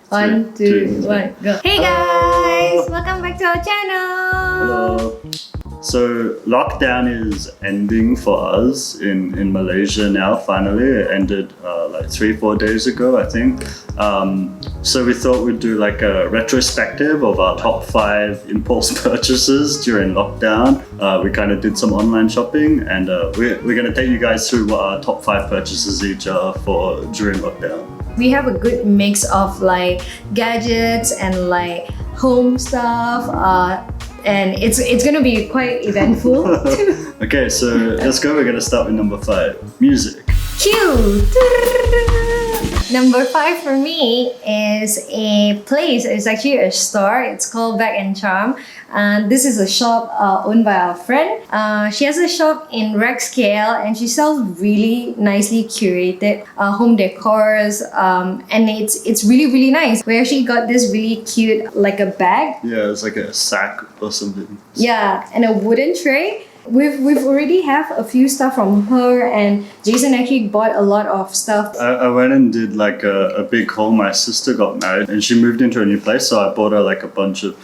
One, two, one, go. Hey guys! Welcome back to our channel! Hello. So lockdown is ending for us in Malaysia now, finally. It ended like 3-4 days ago, I think. So we thought we'd do like a retrospective of our top 5 impulse purchases during lockdown. We kind of did some online shopping, and we're going to take you guys through what our top 5 purchases each are for during lockdown. We have a good mix of like gadgets and like home stuff, and it's gonna be quite eventful. Okay, so let's go. We're gonna start with number 5, music. Cute! Number 5 for me is a place. It's actually a store. It's called Bag and Charm. This is a shop owned by our friend. She has a shop in rack scale, and she sells really nicely curated home decors, and it's really nice. We actually got this really cute like a bag. Yeah, it's like a sack or something. Yeah, and a wooden tray. We've already have a few stuff from her, and Jason actually bought a lot of stuff. I went and did like a big haul. My sister got married and she moved into a new place, so I bought her like a bunch of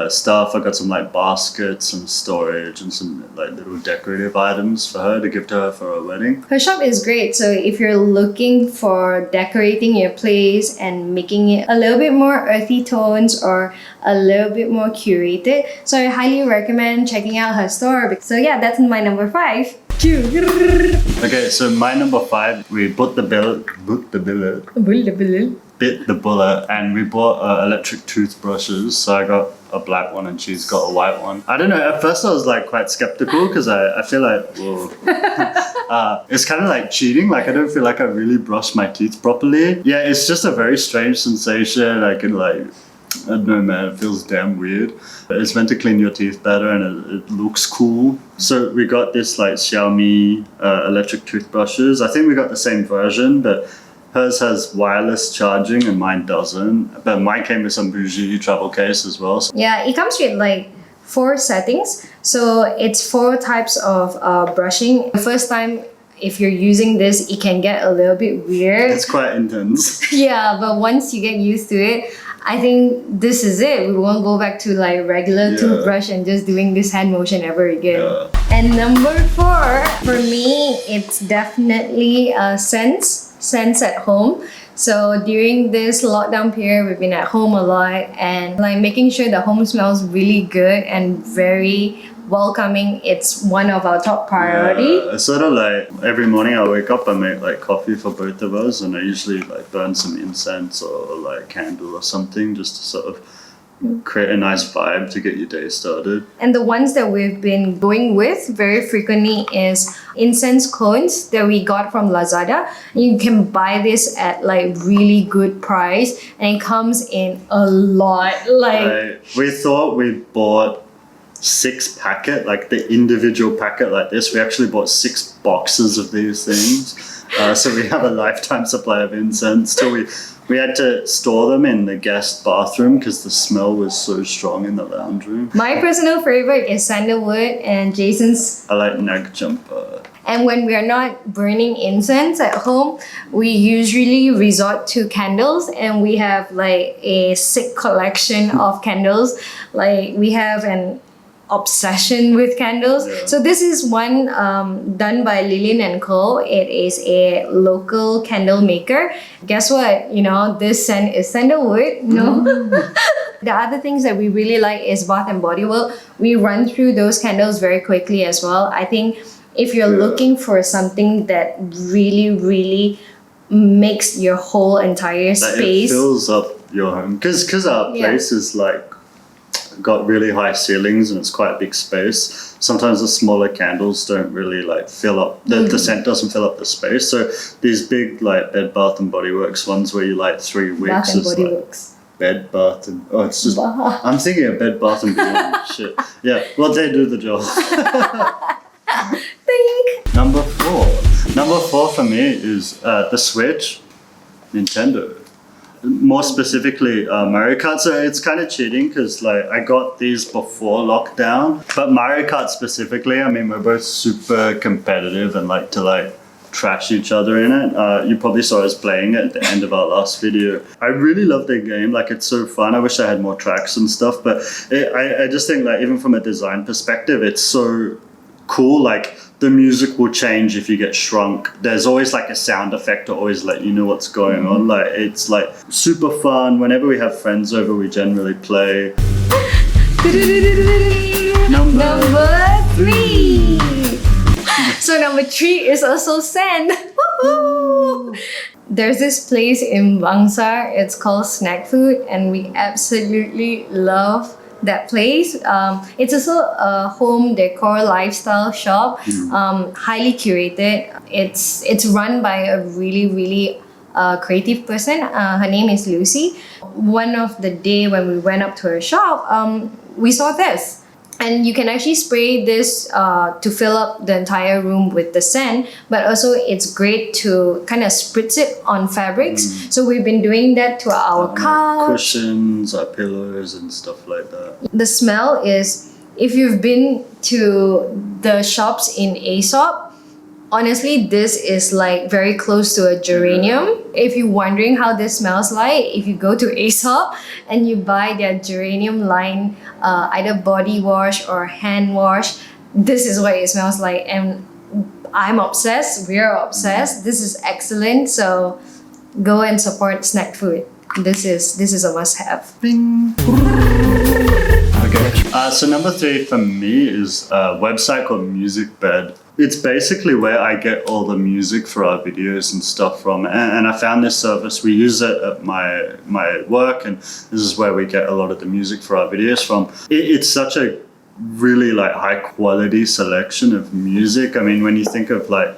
stuff. I got some like baskets, some storage, and some like little decorative items for her to give to her for her wedding. Her shop is great, so if you're looking for decorating your place and making it a little bit more earthy tones or a little bit more curated, so I highly recommend checking out her store. So yeah, that's my number 5. Okay, so my number 5, we bit the bullet, and we bought electric toothbrushes. So I got a black one and she's got a white one. I don't know, at first I was like quite skeptical because I feel like, whoa. It's kind of like cheating. Like I don't feel like I really brushed my teeth properly. Yeah, it's just a very strange sensation. I can like, I don't know, man, it feels damn weird. It's meant to clean your teeth better, and it looks cool. So we got this like Xiaomi electric toothbrushes. I think we got the same version, but hers has wireless charging and mine doesn't. But mine came with some bougie travel case as well. Yeah, it comes with like 4 settings. So it's 4 types of brushing. The first time, if you're using this, it can get a little bit weird. It's quite intense. Yeah, but once you get used to it, I think this is it. We won't go back to like regular toothbrush and just doing this hand motion ever again. Yeah. And number 4, for me, it's definitely scents at home. So during this lockdown period, we've been at home a lot, and like making sure the home smells really good and very welcoming. It's one of our top priority. Yeah, it's sort of like every morning I wake up, I make like coffee for both of us, and I usually like burn some incense or like candle or something just to sort of create a nice vibe to get your day started. And the ones that we've been going with very frequently is incense cones that we got from Lazada. You can buy this at like really good price, and it comes in a lot. Like we thought we bought 6 packet, like the individual packet like this. We actually bought 6 boxes of these things. So we have a lifetime supply of incense till we had to store them in the guest bathroom because the smell was so strong in the lounge room. My personal favorite is sandalwood, and Jason's, I like nag jumper. And when we are not burning incense at home, we usually resort to candles, and we have like a sick collection of candles. Like we have an obsession with candles. Yeah. So this is one done by Lillian & Co. It is a local candle maker. Guess what? You know, this scent is sandalwood. No. The other things that we really like is Bath & Body Works. We run through those candles very quickly as well. I think if you're looking for something that really makes your whole entire space, it fills up your home, because our place is like got really high ceilings and it's quite a big space. Sometimes the smaller candles don't really like fill up the scent doesn't fill up the space. So these big like Bed Bath and Body Works ones where you like 3 weeks Bath and is Body like Works. Bed Bath and it's just I'm thinking of Bed Bath and Beyond. Shit. Yeah, well they do the job. Think. Number 4 for me is the Switch, Nintendo. More specifically Mario Kart. So it's kind of cheating because like I got these before lockdown, but Mario Kart specifically, I mean we're both super competitive and like to like trash each other in it. You probably saw us playing it at the end of our last video. I really love the game. Like, it's so fun. I wish I had more tracks and stuff, but I just think, like, even from a design perspective, it's so cool. Like, the music will change if you get shrunk. There's always like a sound effect to always let you know what's going on. Like, it's like super fun. Whenever we have friends over, we generally play. Number 3. So number 3 is also sand. There's this place in Bangsar. It's called Snack Food, and we absolutely love that place. It's also a home decor lifestyle shop, highly curated. It's run by a really creative person. Her name is Lucy. One of the day when we went up to her shop, we saw this. And you can actually spray this to fill up the entire room with the scent, but also it's great to kind of spritz it on fabrics. So we've been doing that to our couch, cushions, our pillows, and stuff like that. The smell is, if you've been to the shops in Asos, honestly, this is like very close to a geranium. If you're wondering how this smells like, if you go to Asos and you buy their geranium line, either body wash or hand wash, this is what it smells like. And I'm obsessed. We're obsessed. This is excellent. So go and support Snack Food. This is a must-have. Bing. Okay. So number 3 for me is a website called MusicBed. It's basically where I get all the music for our videos and stuff from, and I found this service. We use it at my work, and this is where we get a lot of the music for our videos from. It's such a really like high quality selection of music. I mean, when you think of like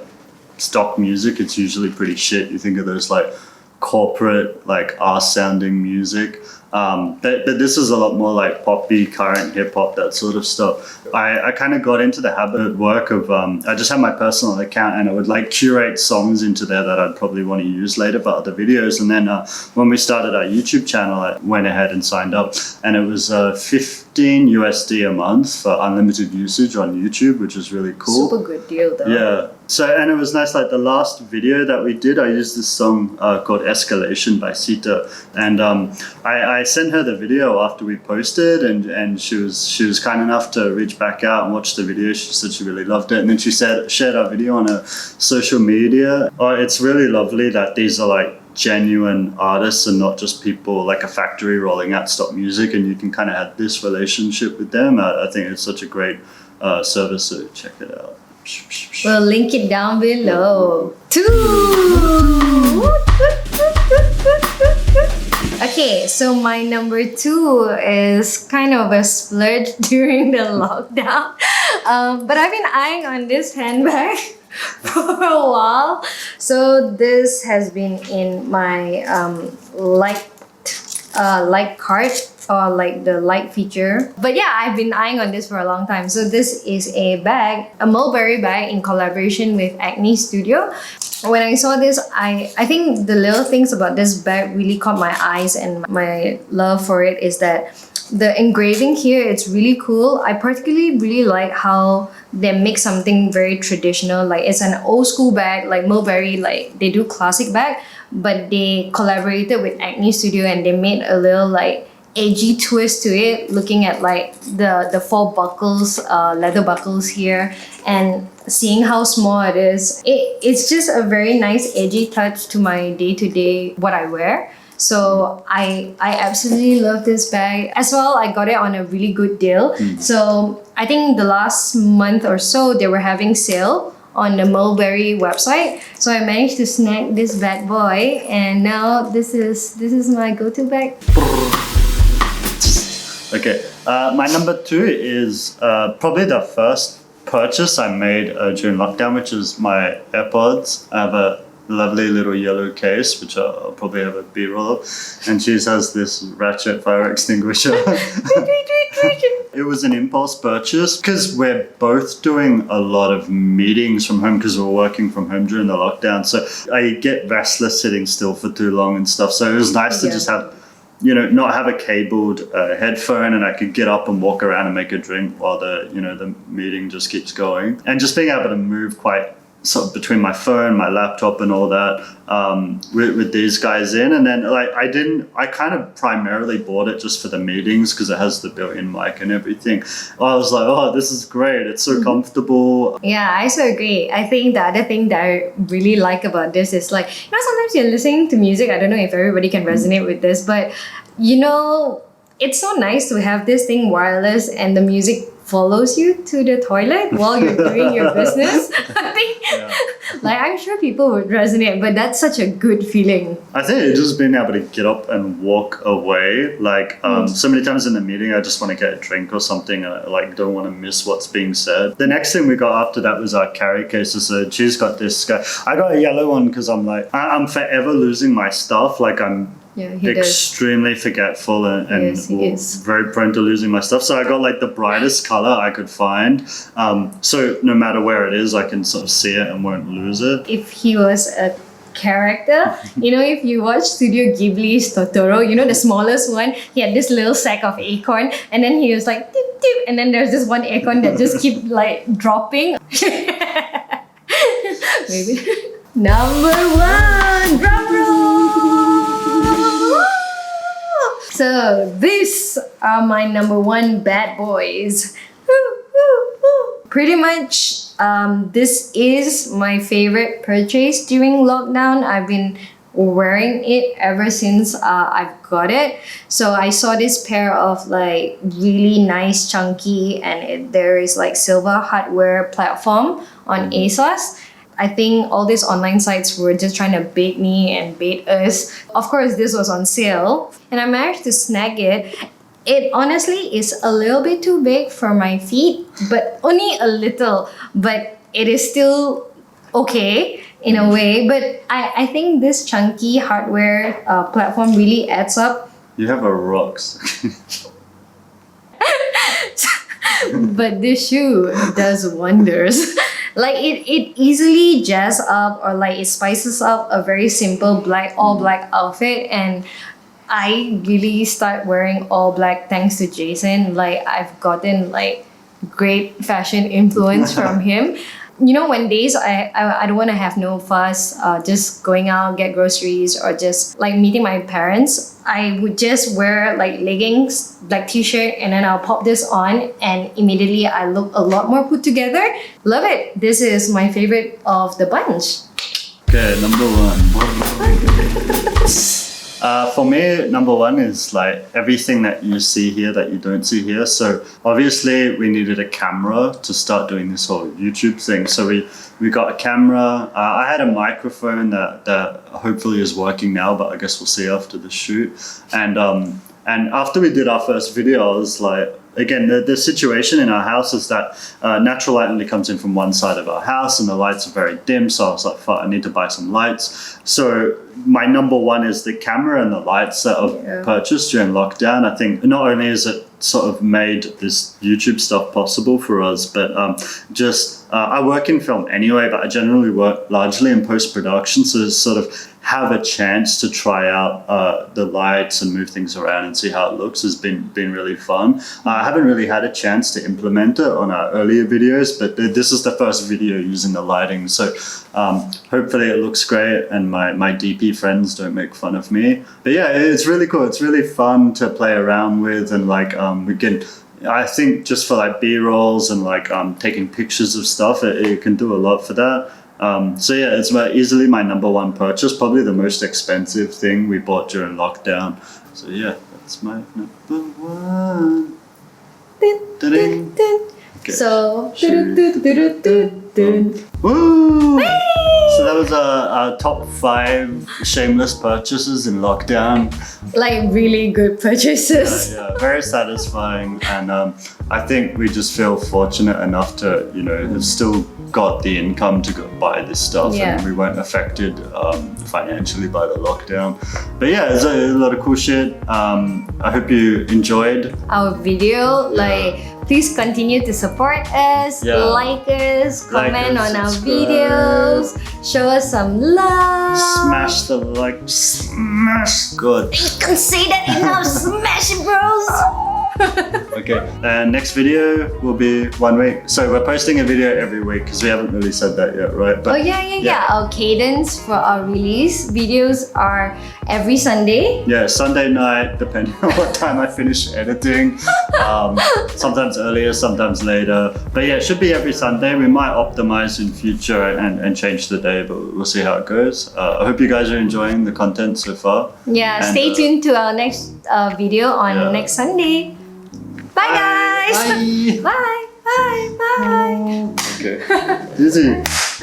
stock music, it's usually pretty shit. You think of those like corporate, like arse sounding music. But this is a lot more like poppy, current hip hop, that sort of stuff. I kind of got into the habit at work of, I just had my personal account and I would like curate songs into there that I'd probably want to use later for other videos. And then when we started our YouTube channel, I went ahead and signed up, and it was $15 USD a month for unlimited usage on YouTube, which is really cool. Super good deal though. Yeah. So, and it was nice, like the last video that we did, I used this song called Escalation by Sita. And I sent her the video after we posted, and she was kind enough to reach back out and watch the video. She said she really loved it. And then she shared our video on her social media. Oh, it's really lovely that these are like genuine artists and not just people like a factory rolling out stock music, and you can kind of have this relationship with them. I think it's such a great service, so check it out. We'll link it down below. 2. Okay, so my number 2 is kind of a splurge during the lockdown. But I've been eyeing on this handbag for a while. So this has been in my light cart, or like the light feature. But yeah, I've been eyeing on this for a long time. So this is a bag, a Mulberry bag in collaboration with Acne Studio. When I saw this, I think the little things about this bag really caught my eyes, and my love for it is that the engraving here, it's really cool. I particularly really like how they make something very traditional. Like, it's an old school bag, like Mulberry, like they do classic bag, but they collaborated with Acne Studio and they made a little like edgy twist to it, looking at like the 4 buckles, leather buckles here, and seeing how small it is. It's just a very nice edgy touch to my day-to-day what I wear. So I absolutely love this bag. As well, I got it on a really good deal. So I think the last month or so, they were having sale on the Mulberry website. So I managed to snag this bad boy, and now this is my go-to bag. Okay, my number 2 is probably the first purchase I made during lockdown, which is my AirPods. I have a lovely little yellow case, which I'll probably have a B-roll of, and she has this ratchet fire extinguisher. It was an impulse purchase because we're both doing a lot of meetings from home because we're working from home during the lockdown. So I get restless sitting still for too long and stuff. So it was nice to just have, not have a cabled headphone, and I could get up and walk around and make a drink while the meeting just keeps going. And just being able to move quite sort of between my phone, my laptop, and all that with these guys in. And then like I kind of primarily bought it just for the meetings because it has the built-in mic and everything. I was like, oh, this is great. It's so comfortable. Yeah, I so agree. I think the other thing that I really like about this is like, you know, sometimes you're listening to music. I don't know if everybody can resonate with this, but you know, it's so nice to have this thing wireless and the music follows you to the toilet while you're doing your business. I think, like, I'm sure people would resonate, but that's such a good feeling. I think it's just being able to get up and walk away. Like, so many times in the meeting, I just want to get a drink or something, and I like don't want to miss what's being said. The next thing we got after that was our carry cases. So she's got this guy. I got a yellow one because I'm like, I'm forever losing my stuff. Like, I'm extremely forgetful and very prone to losing my stuff. So I got like the brightest color I could find. So no matter where it is, I can sort of see it and won't lose it. If he was a character, you know, if you watch Studio Ghibli's Totoro, you know, the smallest one, he had this little sack of acorn, and then he was like, tip, tip, and then there's this one acorn that just keep like dropping. Maybe. Number 1, drum roll! So these are my number 1 bad boys. Pretty much, this is my favorite purchase during lockdown. I've been wearing it ever since I've got it. So I saw this pair of like really nice chunky, and there is like silver hardware platform on Asos. I think all these online sites were just trying to bait me and bait us. Of course, this was on sale and I managed to snag it. It honestly is a little bit too big for my feet, but only a little. But it is still okay in a way. But I think this chunky hardware platform really adds up. You have a rocks. But this shoe does wonders. Like it easily jazz up or like it spices up a very simple all black outfit, and I really start wearing all black thanks to Jason. Like I've gotten like great fashion influence from him. You know, when days I don't want to have no fuss, just going out, get groceries, or just like meeting my parents, I would just wear like leggings, black t-shirt, and then I'll pop this on and immediately I look a lot more put together. Love it. This is my favorite of the bunch. Okay, number 1. For me, number 1 is like everything that you see here that you don't see here. So obviously we needed a camera to start doing this whole YouTube thing. So we got a camera. I had a microphone that hopefully is working now, but I guess we'll see after the shoot. And after we did our first video, I was like, again, the situation in our house is that natural light only comes in from one side of our house and the lights are very dim. So I was like, fuck, I need to buy some lights. So my number 1 is the camera and the lights that I've purchased during lockdown. I think not only is it sort of made this YouTube stuff possible for us, but I work in film anyway, but I generally work largely in post-production. So to sort of have a chance to try out the lights and move things around and see how it looks has been really fun. I haven't really had a chance to implement it on our earlier videos, but this is the first video using the lighting. So hopefully it looks great and my DP friends don't make fun of me. But yeah, it's really cool. It's really fun to play around with, and like we can, I think just for like B-rolls and like taking pictures of stuff, it can do a lot for that. So yeah, it's easily my number 1 purchase, probably the most expensive thing we bought during lockdown. So yeah, that's my number 1. Okay. So, woo! So that was our top 5 shameless purchases in lockdown. like really good purchases. Yeah, very satisfying, and I think we just feel fortunate enough to, you know, have still got the income to go buy this stuff, and we weren't affected financially by the lockdown. But yeah, it's a lot of cool shit. I hope you enjoyed our video. Like, please continue to support us, like us, comment on our videos, show us some love. Smash the like, smash. Good. You can say that enough, smash it, bros. Okay, and next video will be 1 week. So we're posting a video every week because we haven't really said that yet, right? But Oh yeah. Our cadence for our release videos are every Sunday. yeah, Sunday night, depending on what time I finish editing. Sometimes earlier, sometimes later. But yeah, it should be every Sunday. We might optimize in future and change the day, but we'll see how it goes. I hope you guys are enjoying the content so far. Yeah, And, stay tuned to our next video on yeah. next Sunday. Bye guys! Bye! Bye! Bye! Bye! Okay, easy.